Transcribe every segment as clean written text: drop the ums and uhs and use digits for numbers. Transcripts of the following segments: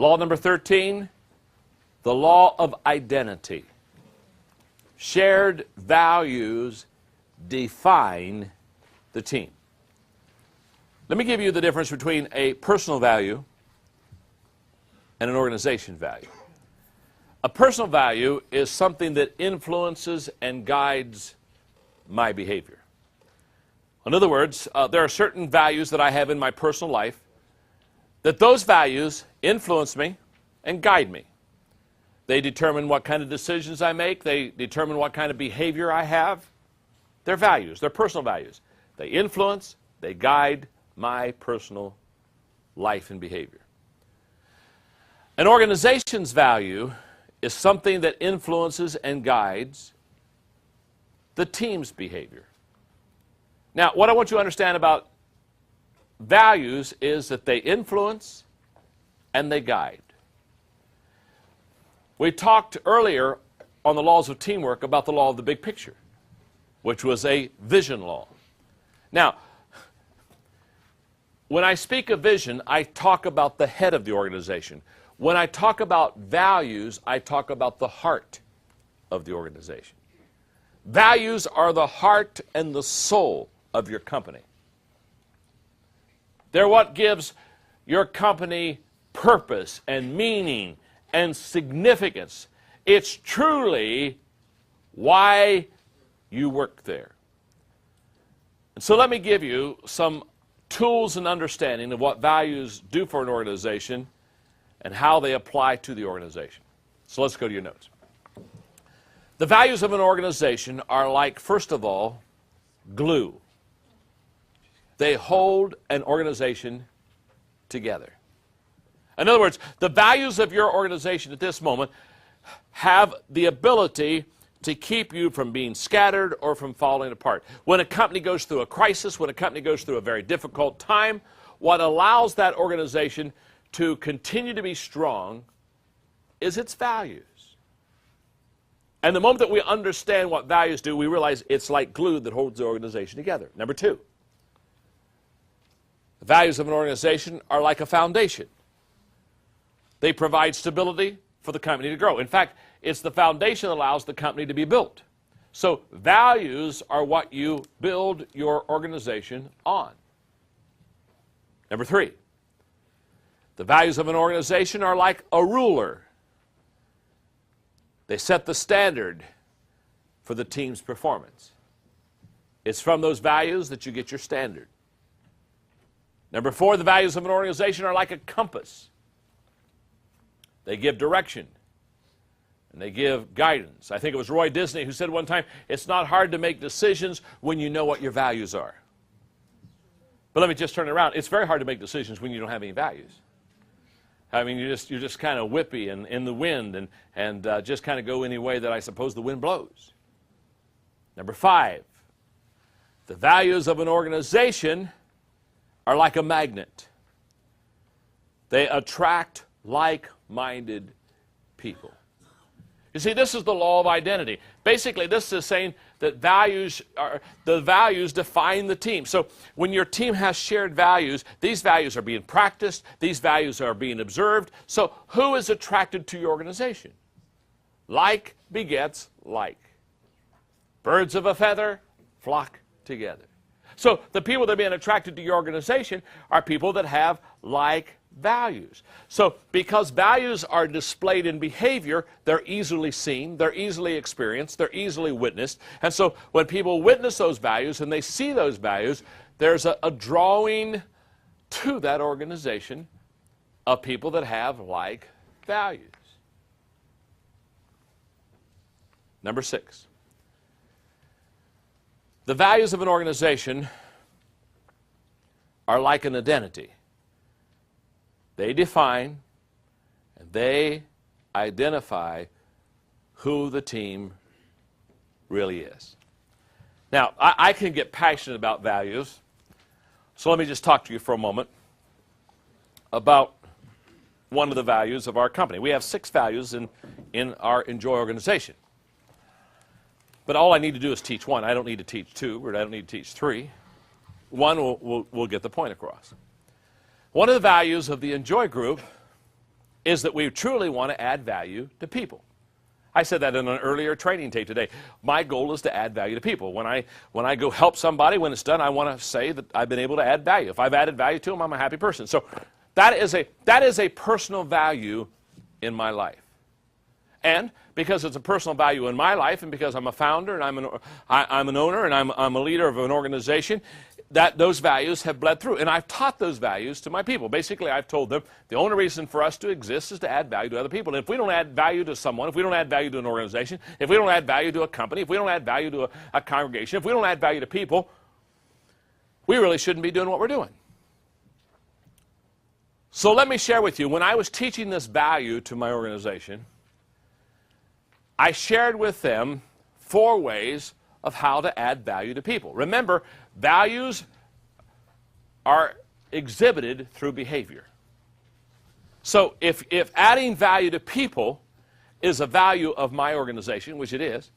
Law number 13, the law of identity. Shared values define the team. Let me give you the difference between a personal value and an organization value. A personal value is something that influences and guides my behavior. In other words, there are certain values that I have in my personal life that those values influence me and guide me. They determine what kind of decisions I make. They determine what kind of behavior I have. They're values. They're personal values. They influence, they guide my personal life and behavior. An organization's value is something that influences and guides the team's behavior. Now, what I want you to understand about values is that they influence and they guide. We talked earlier on the laws of teamwork about the law of the big picture, which was a vision law. Now, when I speak of vision, I talk about the head of the organization. When I talk about values, I talk about the heart of the organization. Values are the heart and the soul of your company. They're what gives your company purpose and meaning and significance. It's truly why you work there. And so let me give you some tools and understanding of what values do for an organization and how they apply to the organization. So let's go to your notes. The values of an organization are like, first of all, glue. They hold an organization together. In other words, the values of your organization at this moment have the ability to keep you from being scattered or from falling apart. When a company goes through a crisis, when a company goes through a very difficult time, what allows that organization to continue to be strong is its values. And the moment that we understand what values do, we realize it's like glue that holds the organization together. Number two, the values of an organization are like a foundation. They provide stability for the company to grow. In fact, it's the foundation that allows the company to be built. So values are what you build your organization on. Number three, the values of an organization are like a ruler. They set the standard for the team's performance. It's from those values that you get your standard. Number four, the values of an organization are like a compass. They give direction and they give guidance. I think it was Roy Disney who said one time, it's not hard to make decisions when you know what your values are. But let me just turn it around. It's very hard to make decisions when you don't have any values. I mean, you're just kind of whippy and in the wind and just kind of go any way that I suppose the wind blows. Number five, the values of an organization are like a magnet. They attract like-minded people. You see, this is the law of identity. Basically, this is saying that the values define the team. So when your team has shared values, these values are being practiced, these values are being observed. So who is attracted to your organization? Like begets like. Birds of a feather flock together. So the people that are being attracted to your organization are people that have like values. So because values are displayed in behavior, they're easily seen, they're easily experienced, they're easily witnessed. And so when people witness those values and they see those values, there's a drawing to that organization of people that have like values. Number six, the values of an organization are like an identity. They define and they identify who the team really is. Now, I can get passionate about values, so let me just talk to you for a moment about one of the values of our company. We have 6 values in our Enjoy organization. But all I need to do is teach one. I don't need to teach 2, or I don't need to teach 3. One will get the point across. One of the values of the Enjoy group is that we truly want to add value to people. I said that in an earlier training tape today. My goal is to add value to people. When I go help somebody, when it's done, I want to say that I've been able to add value. If I've added value to them, I'm a happy person. So that is a personal value in my life. And because it's a personal value in my life, and because I'm a founder, and I'm an owner, and I'm a leader of an organization, that those values have bled through. And I've taught those values to my people. Basically, I've told them the only reason for us to exist is to add value to other people. And if we don't add value to someone, if we don't add value to an organization, if we don't add value to a company, if we don't add value to a congregation, if we don't add value to people, we really shouldn't be doing what we're doing. So let me share with you, when I was teaching this value to my organization, I shared with them 4 ways of how to add value to people. Remember, values are exhibited through behavior. So if adding value to people is a value of my organization, which it is,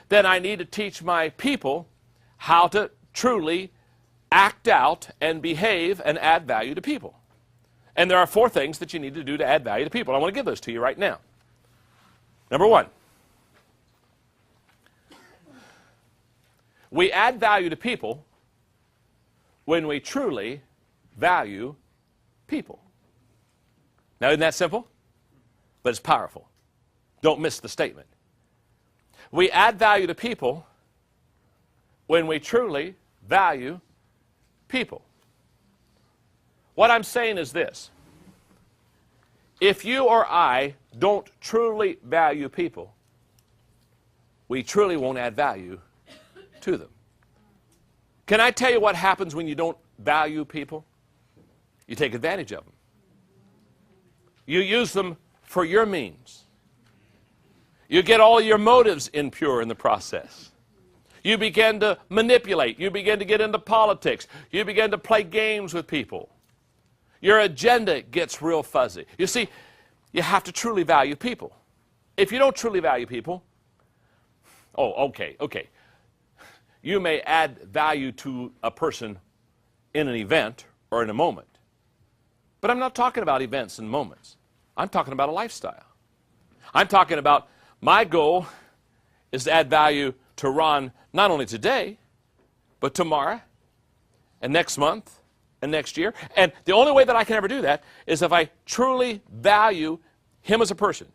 then I need to teach my people how to truly act out and behave and add value to people. And there are 4 things that you need to do to add value to people. I want to give those to you right now. Number 1. We add value to people when we truly value people. Now, isn't that simple? But it's powerful. Don't miss the statement. We add value to people when we truly value people. What I'm saying is this. If you or I don't truly value people, we truly won't add value to them. Can I tell you what happens when you don't value people? You take advantage of them. You use them for your means. You get all your motives impure in the process. You begin to manipulate. You begin to get into politics. You begin to play games with people. Your agenda gets real fuzzy. You see, you have to truly value people. If you don't truly value people, okay. You may add value to a person in an event or in a moment. But I'm not talking about events and moments. I'm talking about a lifestyle. I'm talking about my goal is to add value to Ron not only today, but tomorrow and next month and next year. And the only way that I can ever do that is if I truly value him as a person.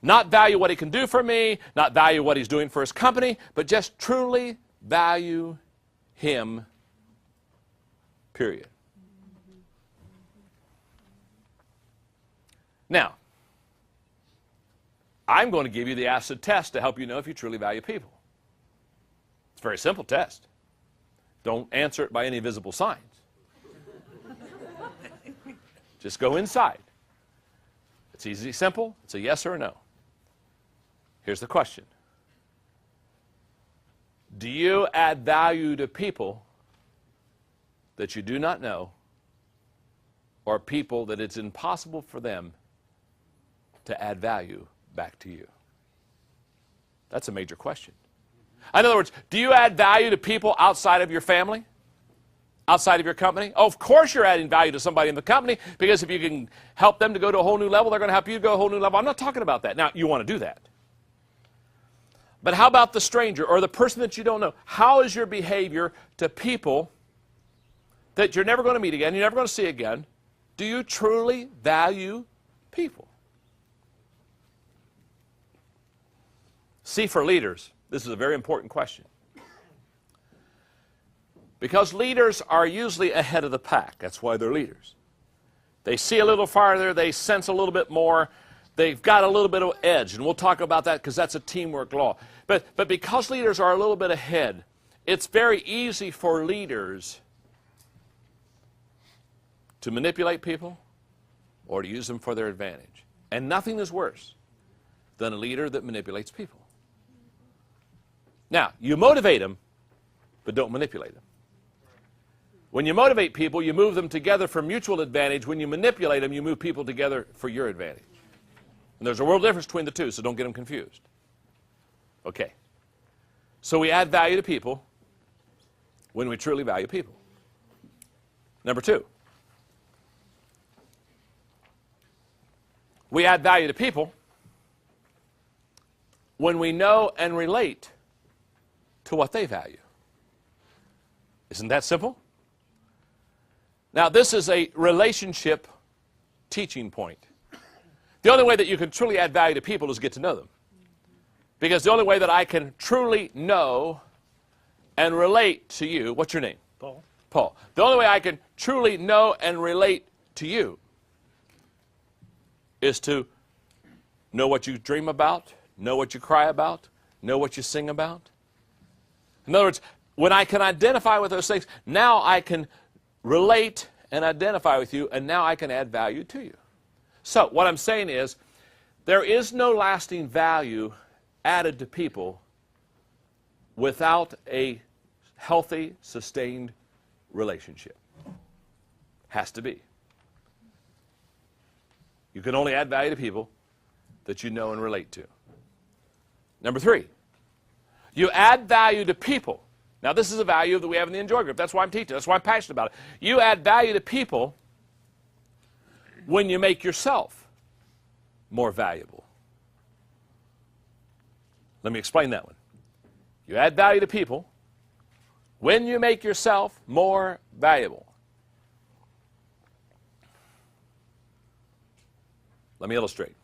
Not value what he can do for me, not value what he's doing for his company, but just truly value him, period. Now, I'm going to give you the acid test to help you know if you truly value people. It's a very simple test. Don't answer it by any visible signs. Just go inside. It's easy, simple. It's a yes or a no. Here's the question. Do you add value to people that you do not know, or people that it's impossible for them to add value back to you? That's a major question. In other words, do you add value to people outside of your family? Outside of your company? Oh, of course you're adding value to somebody in the company, because if you can help them to go to a whole new level, they're going to help you to go to a whole new level. I'm not talking about that. Now, you want to do that. But how about the stranger or the person that you don't know? How is your behavior to people that you're never going to meet again, you're never going to see again? Do you truly value people? See, for leaders, this is a very important question. Because leaders are usually ahead of the pack. That's why they're leaders. They see a little farther, they sense a little bit more, they've got a little bit of edge, and we'll talk about that because that's a teamwork law. But because leaders are a little bit ahead, it's very easy for leaders to manipulate people or to use them for their advantage. And nothing is worse than a leader that manipulates people. Now, you motivate them, but don't manipulate them. When you motivate people, you move them together for mutual advantage. When you manipulate them, you move people together for your advantage. And there's a world difference between the two, so don't get them confused. Okay. So we add value to people when we truly value people. Number 2. We add value to people when we know and relate to what they value. Isn't that simple? Now, this is a relationship teaching point. The only way that you can truly add value to people is get to know them. Because the only way that I can truly know and relate to you, what's your name? Paul. Paul. The only way I can truly know and relate to you is to know what you dream about, know what you cry about, know what you sing about. In other words, when I can identify with those things, now I can relate and identify with you, and now I can add value to you. So what I'm saying is, there is no lasting value added to people without a healthy, sustained relationship. Has to be. You can only add value to people that you know and relate to. Number 3, you add value to people. Now, this is a value that we have in the Enjoy group. That's why I'm teaching. That's why I'm passionate about it. You add value to people when you make yourself more valuable. Let me explain that one. You add value to people when you make yourself more valuable. Let me illustrate.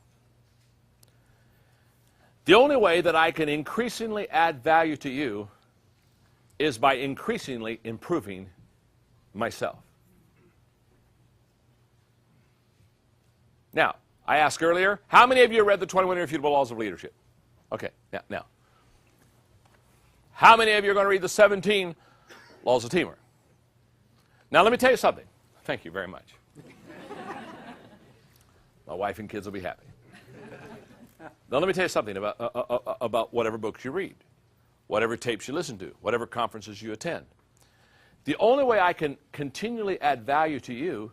The only way that I can increasingly add value to you is by increasingly improving myself. Now, I asked earlier, how many of you read the 21 Irrefutable Laws of Leadership? Okay, now. How many of you are going to read the 17 Laws of Teamwork? Now, let me tell you something. Thank you very much. My wife and kids will be happy. Now, let me tell you something about whatever books you read, whatever tapes you listen to, whatever conferences you attend. The only way I can continually add value to you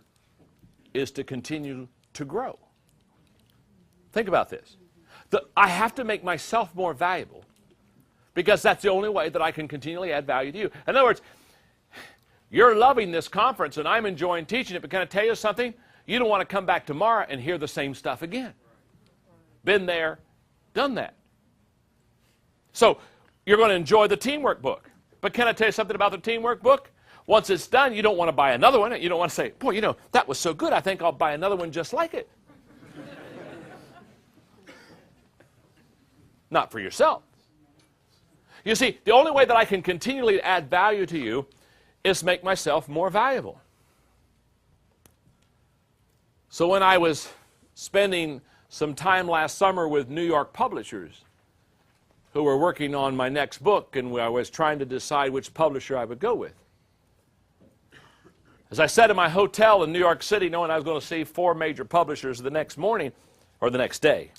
is to continue to grow. Think about this. I have to make myself more valuable because that's the only way that I can continually add value to you. In other words, you're loving this conference and I'm enjoying teaching it, but can I tell you something? You don't want to come back tomorrow and hear the same stuff again. Been there, done that. So you're going to enjoy the teamwork book. But can I tell you something about the teamwork book? Once it's done, you don't want to buy another one. You don't want to say, boy, you know, that was so good, I think I'll buy another one just like it. Not for yourself. You see, the only way that I can continually add value to you is make myself more valuable. So when I was spending some time last summer with New York publishers who were working on my next book, and I was trying to decide which publisher I would go with. As I sat in my hotel in New York City, knowing I was going to see 4 major publishers the next morning, or the next day,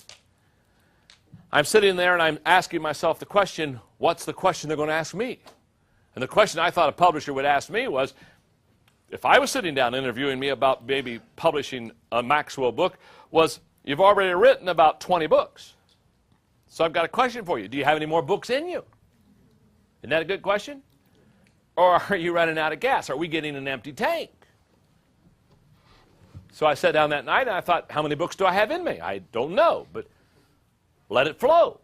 I'm sitting there and I'm asking myself the question, what's the question they're going to ask me? And the question I thought a publisher would ask me was, if I was sitting down interviewing me about maybe publishing a Maxwell book, was, you've already written about 20 books. So I've got a question for you. Do you have any more books in you? Isn't that a good question? Or are you running out of gas? Are we getting an empty tank? So I sat down that night and I thought, how many books do I have in me? I don't know, but let it flow.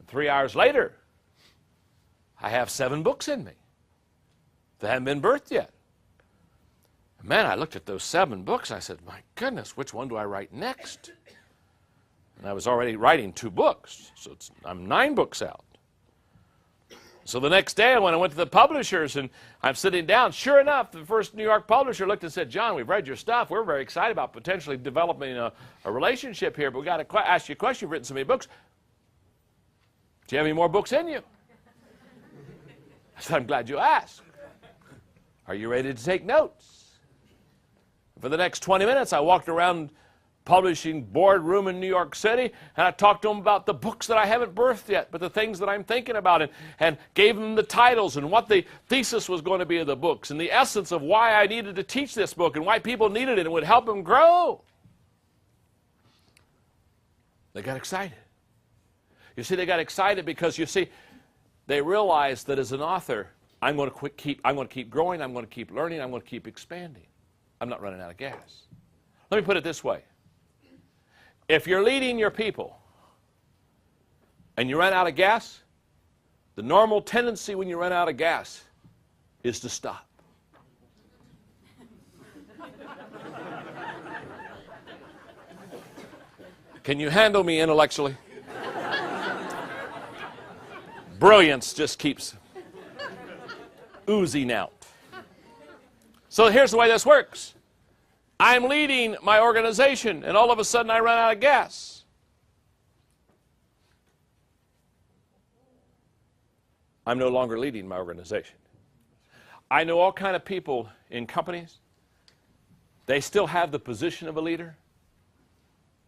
3 hours later, I have 7 books in me. They haven't been birthed yet. Man, I looked at those 7 books. I said, my goodness, which one do I write next? And I was already writing 2 books, so I'm 9 books out. So the next day, when I went to the publishers and I'm sitting down, sure enough, the first New York publisher looked and said, John, we've read your stuff. We're very excited about potentially developing a relationship here, but we've got to ask you a question. You've written so many books. Do you have any more books in you? I said, I'm glad you asked. Are you ready to take notes? For the next 20 minutes, I walked around publishing boardroom in New York City, and I talked to them about the books that I haven't birthed yet, but the things that I'm thinking about, and gave them the titles and what the thesis was going to be of the books, and the essence of why I needed to teach this book and why people needed it and would help them grow. They got excited. You see, they got excited because, you see, they realized that as an author, I'm going to keep growing, I'm going to keep learning, I'm going to keep expanding. I'm not running out of gas. Let me put it this way. If you're leading your people and you run out of gas, the normal tendency when you run out of gas is to stop. Can you handle me intellectually? Brilliance just keeps oozing out. So here's the way this works. I'm leading my organization, and all of a sudden I run out of gas. I'm no longer leading my organization. I know all kinds of people in companies. They still have the position of a leader,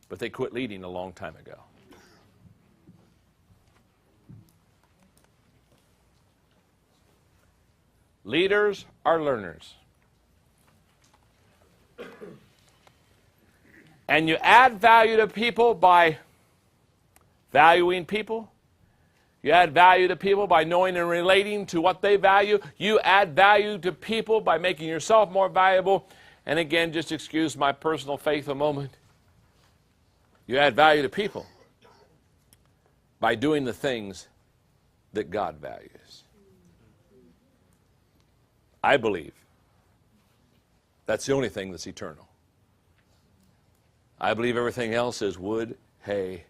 but they quit leading a long time ago. Leaders are learners. And you add value to people by valuing people. You add value to people by knowing and relating to what they value. You add value to people by making yourself more valuable. And again, just excuse my personal faith a moment. You add value to people by doing the things that God values. I believe that's the only thing that's eternal. I believe everything else is wood, hay,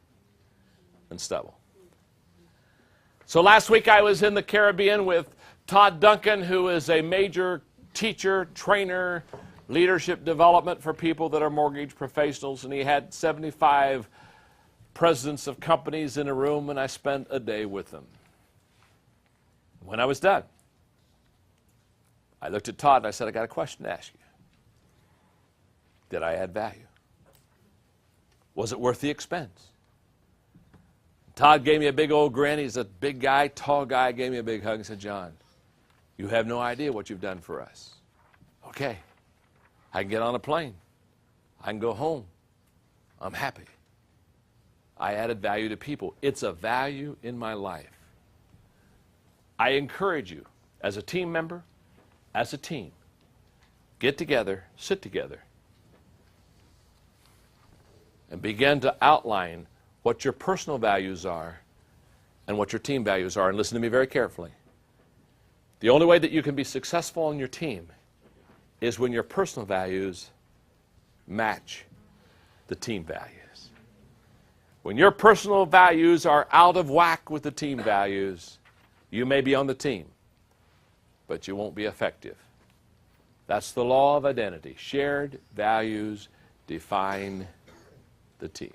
and stubble. So last week I was in the Caribbean with Todd Duncan, who is a major teacher, trainer, leadership development for people that are mortgage professionals, and he had 75 presidents of companies in a room, and I spent a day with them. When I was done, I looked at Todd and I said, I got a question to ask you. Did I add value? Was it worth the expense? Todd gave me a big old grin. He's a big guy, tall guy, gave me a big hug and said, John, you have no idea what you've done for us. Okay, I can get on a plane. I can go home. I'm happy. I added value to people. It's a value in my life. I encourage you, as a team member, as a team, get together, sit together, and begin to outline what your personal values are and what your team values are. And listen to me very carefully. The only way that you can be successful on your team is when your personal values match the team values. When your personal values are out of whack with the team values, you may be on the team, but you won't be effective. That's the law of identity. Shared values define the team.